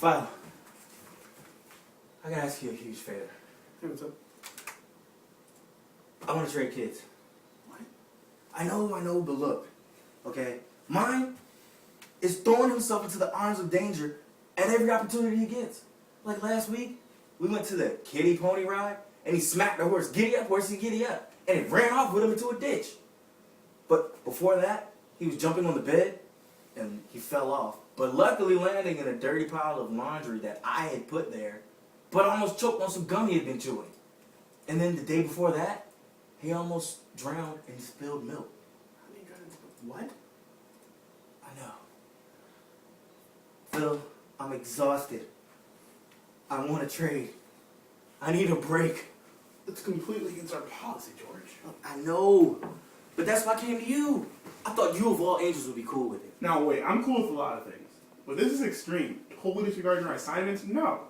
File. I gotta ask you a huge favor. Hey, what's up? I want to trade kids. What? I know, but look, okay? Mine is throwing himself into the arms of danger at every opportunity he gets. Like last week, we went to the kiddie pony ride, and he smacked the horse, giddy up, horsey, giddy up, and it ran off with him into a ditch. But before that, he was jumping on the bed, and he fell off. But luckily landing in a dirty pile of laundry that I had put there, but almost choked on some gum he had been chewing. And then the day before that, he almost drowned in spilled milk. How do you guys... What? I know. Phil, I'm exhausted. I want to trade. I need a break. It's completely against our policy, George. I know. But that's why I came to you. I thought you of all angels would be cool with it. Now, wait, I'm cool with a lot of things. But this is extreme. Totally disregarding our assignments? No.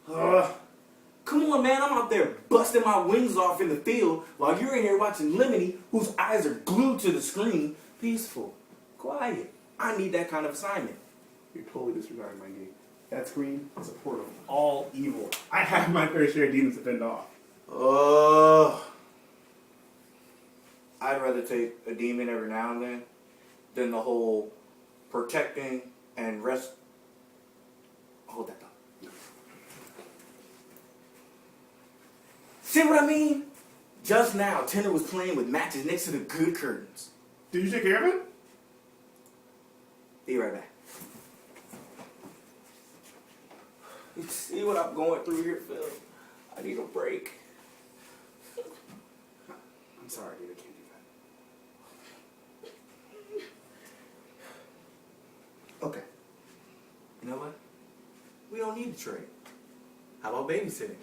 Come on, man. I'm out there busting my wings off in the field while you're in here watching Lemony, whose eyes are glued to the screen. Peaceful. Quiet. I need that kind of assignment. You're totally disregarding my need. That screen is a portal of all evil. I have my fair share of demons to fend off. I'd rather take a demon every now and then than the whole protecting and rest. Hold that thought. See what I mean? Just now, Tanner was playing with matches next to the good curtains. Did you take care of it? Be right back. You see what I'm going through here, Phil? I need a break. I'm sorry, dude. I can't do that. Okay. You know what? We don't need to trade. How about babysitting?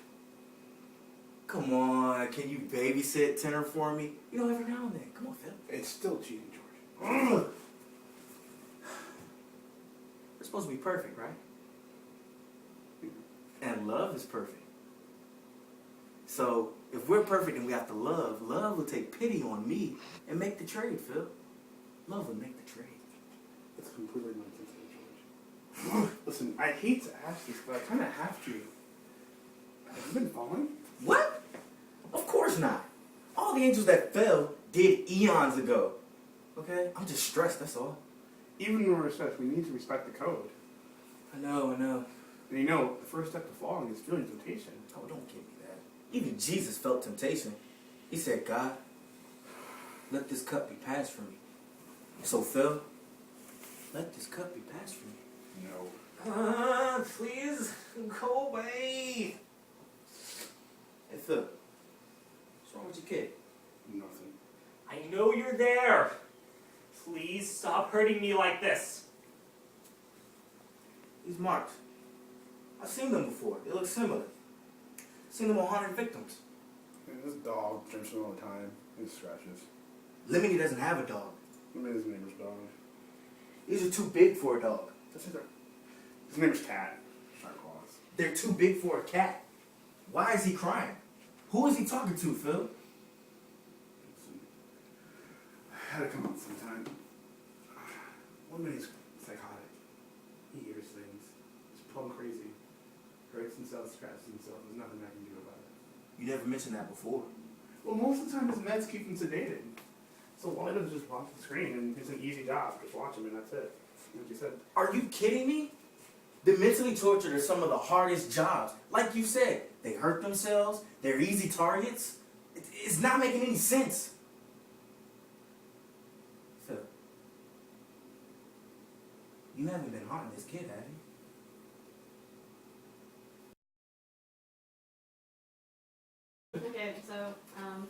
Come on, can you babysit Tanner for me? You know, every now and then. Come on, Phil. It's still cheating, George. We're supposed to be perfect, right? And love is perfect. So, if we're perfect and we have to love, love will take pity on me and make the trade, Phil. Love will make the trade. It's completely nonsensical, George. Listen, I hate to ask this, but I kind of have to. Have you been falling? What? Of course not. All the angels that fell did eons ago. Okay? I'm just stressed, that's all. Even when we're stressed, we need to respect the code. I know. And you know, the first step to falling is feeling temptation. Oh, don't give me that. Even Jesus felt temptation. He said, God, let this cup be passed from me. So, Phil, let this cup be passed from me. No. Please, go away. Hey, Phil, what's wrong with your kid? Nothing. I know you're there. Please stop hurting me like this. These marks. I've seen them before. They look similar. Seen them on haunted victims. Yeah, this dog drinks all the time. He scratches. Lemony doesn't have a dog. I mean, his neighbor's dog. These are too big for a dog. His neighbor's cat. Shark claws. They're too big for a cat. Why is he crying? Who is he talking to, Phil? I had to come out sometime. One minute he's psychotic. He hears things. He's plumb crazy. Hurts himself, scratches himself. There's nothing I can do about it. You never mentioned that before. Well, most of the time his meds keep him sedated. So all I do is just watch the screen, and it's an easy job. Just watch him, and that's it. Like you said. Are you kidding me? The mentally tortured are some of the hardest jobs. Like you said, they hurt themselves. They're easy targets. It's not making any sense. Phil, you haven't been haunting this kid, have you? Okay, so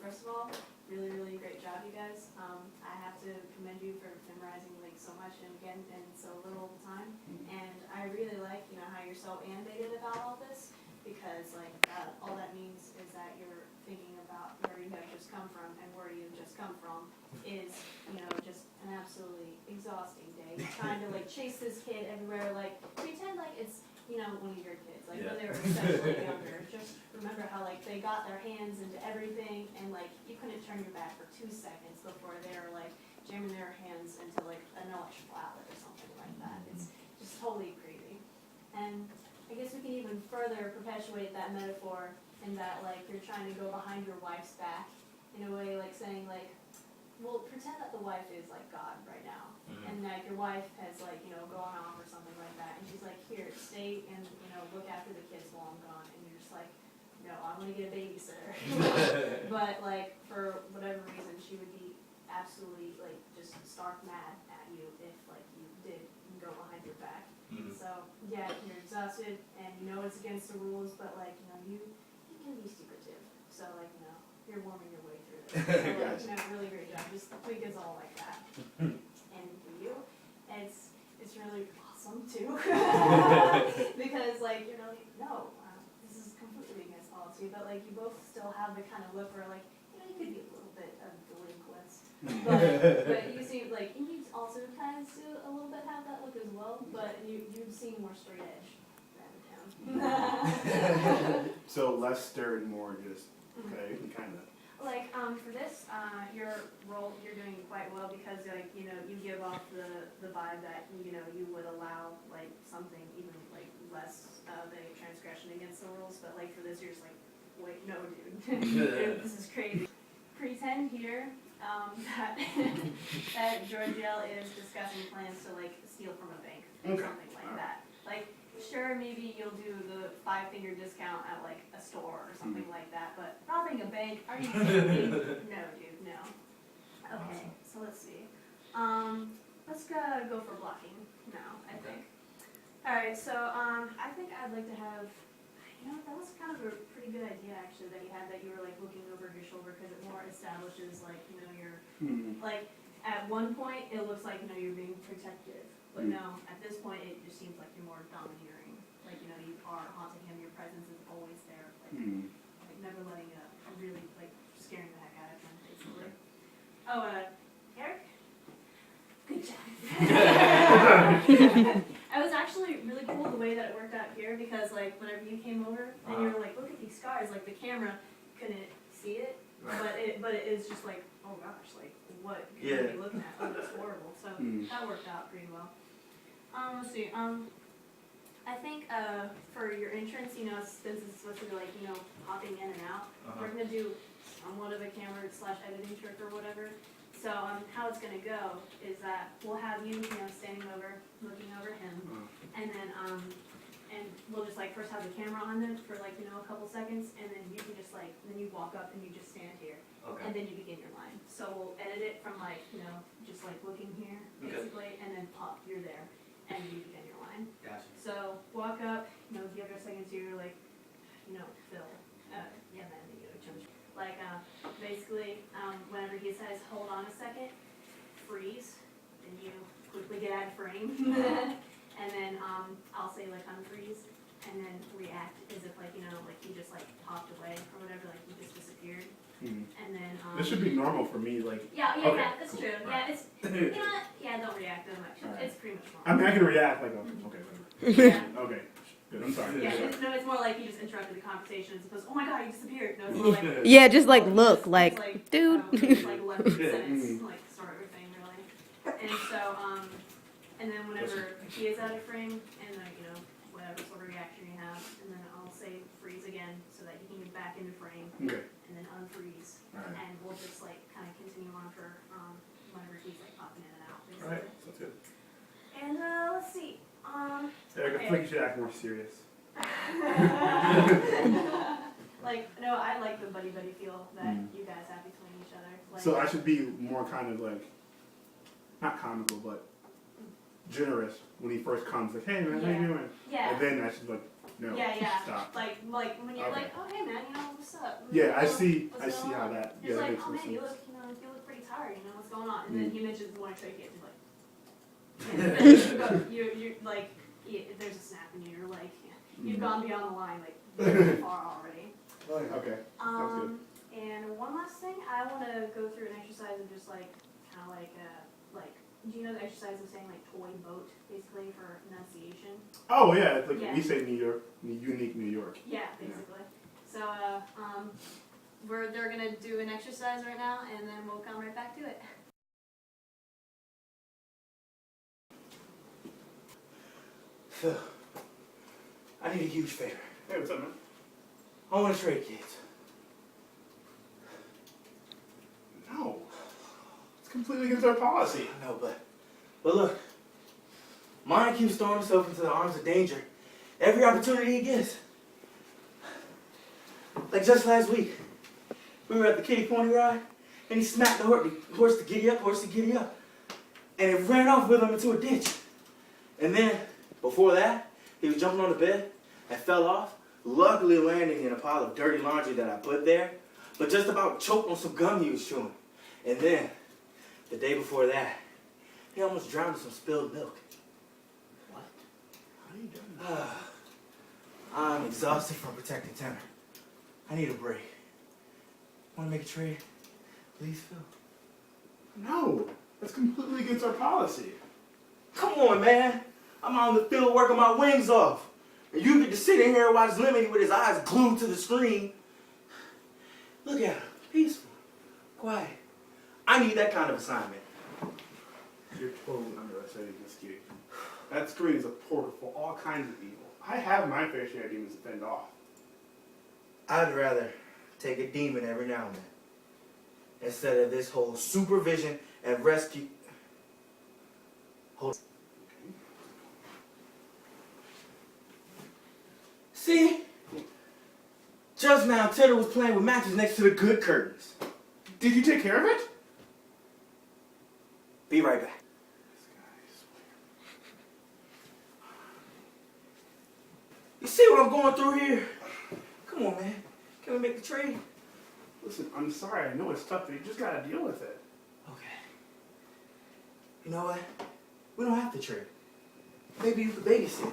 first of all, really great job, you guys. I have to commend you for memorizing like so much and getting in so little time. And I really like, you know, how you're so animated about all this, because like all that means is that you're thinking about where you have just come from, and where you just come from is, you know, just an absolutely exhausting day. You're trying to like chase this kid everywhere, like pretend like it's, you know, one of your kids, like when they were especially younger. Just remember how like they got their hands into everything, and like you couldn't turn your back for 2 seconds before they were like jamming their hands into like an electrical outlet or something like that. It's just totally crazy. And I guess we can even further perpetuate that metaphor in that, like, you're trying to go behind your wife's back in a way, like saying, like, well, pretend that the wife is like God right now, and like your wife has like, you know, gone off or something like that, and she's like, here, stay and, you know, look after the kids while I'm gone, and you're just like, no, I'm gonna get a babysitter. But like, for whatever reason, she would be absolutely like just stark mad at you if like you did go behind your back. So yeah, you're exhausted and you know it's against the rules, but like, you know, you can be secretive. So like, you know, you're warming your way through this. So like, you know, really great job. Just tweak is all like that. And for you, it's really awesome too. Because like, you're like, no, this is completely against policy, but like you both still have the kind of look where like, you know, you could be a little bit of delinquents. But you seem like you also kind of still a little bit have that look as well, but you seem more straight edge than him. So less stirred, more just, okay, kind of. Like, for this, your role, you're doing quite well because, like, you know, you give off the vibe that, you know, you would allow, like, something even, like, less of a transgression against the rules, but, like, for this, you're just like, wait, no, dude. This is crazy. Pretend here that Georgielle is discussing plans to, like, steal from a bank or something like that. Like, sure, maybe you'll do the 5-finger discount at like a store or something like that, but robbing a bank, are you kidding me? No, dude, no. Okay, so let's see. Let's go for blocking now, I think. Alright, so I think I'd like to have, you know, that was kind of a pretty good idea actually that you had, that you were like looking over your shoulder, because it more establishes like, you know, your, like at one point it looks like, you know, you're being protective. But no, at this point, it just seems like you're more domineering. Like, you know, you are haunting him, your presence is always there. Like never letting really, like, scaring the heck out of him, basically. Oh, Eric? Good job. It was actually really cool the way that it worked out here, because, like, whenever you came over, and you were like, look at these scars, like, the camera couldn't see it, but it is just like, oh gosh, like, what could you be looking at? Oh, that's horrible. So that worked out pretty well. Let's see, I think, for your entrance, you know, since it's supposed to be like, you know, popping in and out, we're gonna do somewhat of a camera / editing trick or whatever. So, how it's gonna go is that we'll have you, you know, standing over, looking over him, and then, and we'll just like first have the camera on them for like, you know, a couple seconds, and then you can just like, then you walk up and you just stand here. And then you begin your line. So we'll edit it from like, you know, just like looking here, basically, and then pop, you're there, and you begin your line. Gotcha. So walk up, you know, give it a second to your like, you know, Phil, yeah, man, you know, jump. Like, basically, whenever he says, hold on a second, freeze, and you quickly get out of frame, and then I'll say like unfreeze, and then react as if like, you know, like he just like popped away or whatever, like he just disappeared. And then this should be normal for me, like. Yeah, that's true. Yeah, it's you know what? Yeah, don't react that much. It's pretty much normal. I mean, I can react like, okay, whatever. Yeah. Okay, good. I'm sorry. Yeah, it's more like you just interrupted the conversation as opposed to, oh my god, he disappeared. No, it's more like Yeah, just like look, like, dude. It's like 11 sentence, like sort of thing, really. And so, and then whenever he is out of frame, and then you know whatever sort of reaction you have, and then I'll say freeze again so that he can get back into frame. Okay. And then unfreeze, and we'll just like kind of continue on for whenever he's like popping in and out, basically. Alright, sounds good. And let's see. Eric, I feel like you should act more serious. Like, no, I like the buddy feel that you guys have between each other. Like, So I should be more kind of like, not comical, but generous when he first comes. Like, hey man, how you doing? Yeah. And then I should like, no, stop. Like when you're like, oh hey man, you know what's up? Yeah, I see What's going how on? that. It's Yeah, like, that oh makes man, sense. you look pretty tired. You know what's going on? And then he mentions one extra kid. He's like, you're like, there's a snap in you. You're like, you've gone beyond the line, like very far already. Okay, sounds good. And one last thing, I want to go through an exercise of just like, kind of like, do you know the exercise of saying like toy boat, basically for enunciation? Oh yeah, it's like Yeah. we say New York, unique New York. Yeah, basically. So, they're gonna do an exercise right now, and then we'll come right back to it. I need a huge favor. Hey, what's up, man? I want to trade kids. No. It's completely against our policy. I know, but look, mine keeps throwing himself into the arms of danger every opportunity he gets. Like just last week, we were at the kitty pony ride, and he smacked the horse to giddy up, and it ran off with him into a ditch. And then, before that, he was jumping on the bed and fell off, luckily landing in a pile of dirty laundry that I put there, but just about choked on some gum he was chewing. And then, the day before that, he almost drowned in some spilled milk. What? How are you doing that? I'm exhausted from protecting Tanner. I need a break. Want to make a trade? Please, Phil. No. That's completely against our policy. Come on, man. I'm out in the field working my wings off. And you get to sit in here and watch Lemony with his eyes glued to the screen. Look at him. Peaceful. Quiet. I need that kind of assignment. You're totally underestimating this kid. That screen is a portal for all kinds of evil. I have my fair share of demons to fend off. I'd rather take a demon every now and then instead of this whole supervision and rescue. Hold. Okay. See? Just now, Tedder was playing with matches next to the good curtains. Did you take care of it? Be right back. This guy, I swear. You see what I'm going through here? Come on, man. Can we make the trade? Listen, I'm sorry. I know it's tough, but you just gotta deal with it. Okay. You know what? We don't have to trade. Maybe you could babysit.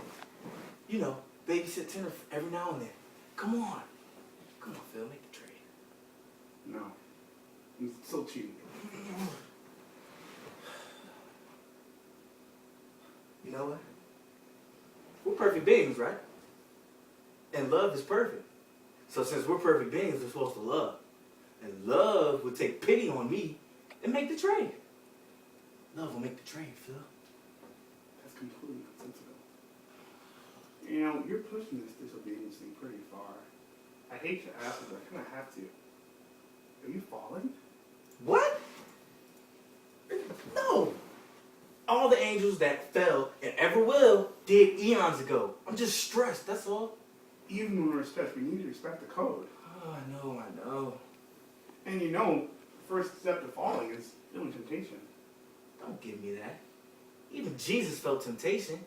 You know, babysit Tanner every now and then. Come on. Come on, Phil. Make the trade. No. I'm still cheating. You know what? We're perfect beings, right? And love is perfect. So since we're perfect beings, we're supposed to love. And love would take pity on me and make the trade. Love will make the trade, Phil. That's completely nonsensical. You know, you're pushing this disobedience thing pretty far. I hate to ask you, but I kind of have to. Are you falling? What? No. All the angels that fell and ever will did eons ago. I'm just stressed, that's all. Even when we're stressed, we need to respect the code. Oh, I know. And you know, the first step to falling is feeling temptation. Don't give me that. Even Jesus felt temptation.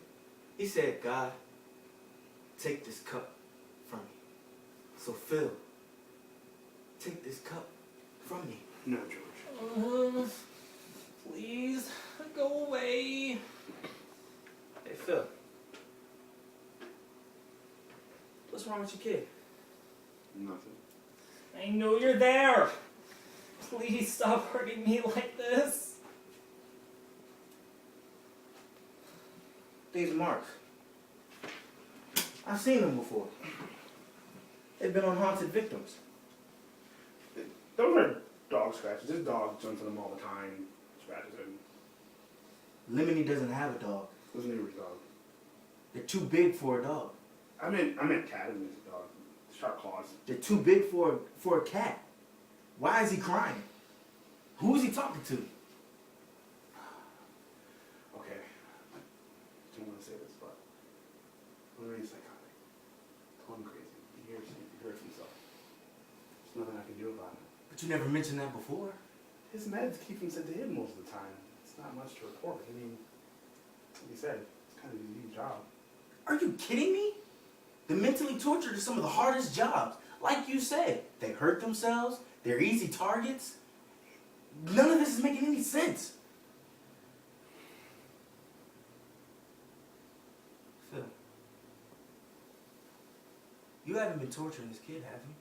He said, God, take this cup from me. So Phil, take this cup from me. No, George. Please, go away. Hey, Phil. What's wrong with your kid? Nothing. I know you're there. Please stop hurting me like this. These marks. I've seen them before. They've been on haunted victims. Those are dog scratches. This dog jumps on them all the time, scratches him. Lemony doesn't have a dog. It was a neighbor's dog. They're too big for a dog. I meant cat and his dog. Sharp claws. They're too big for a cat. Why is he crying? Who is he talking to? Okay. I don't want to say this, but Larry's psychotic. Going crazy. He hurts himself. There's nothing I can do about it. But you never mentioned that before. His meds keep him sedated most of the time. It's not much to report. I mean, like you said, it's kind of his new job. Are you kidding me? The mentally tortured are some of the hardest jobs. Like you said, they hurt themselves. They're easy targets. None of this is making any sense. Phil, you haven't been torturing this kid, have you?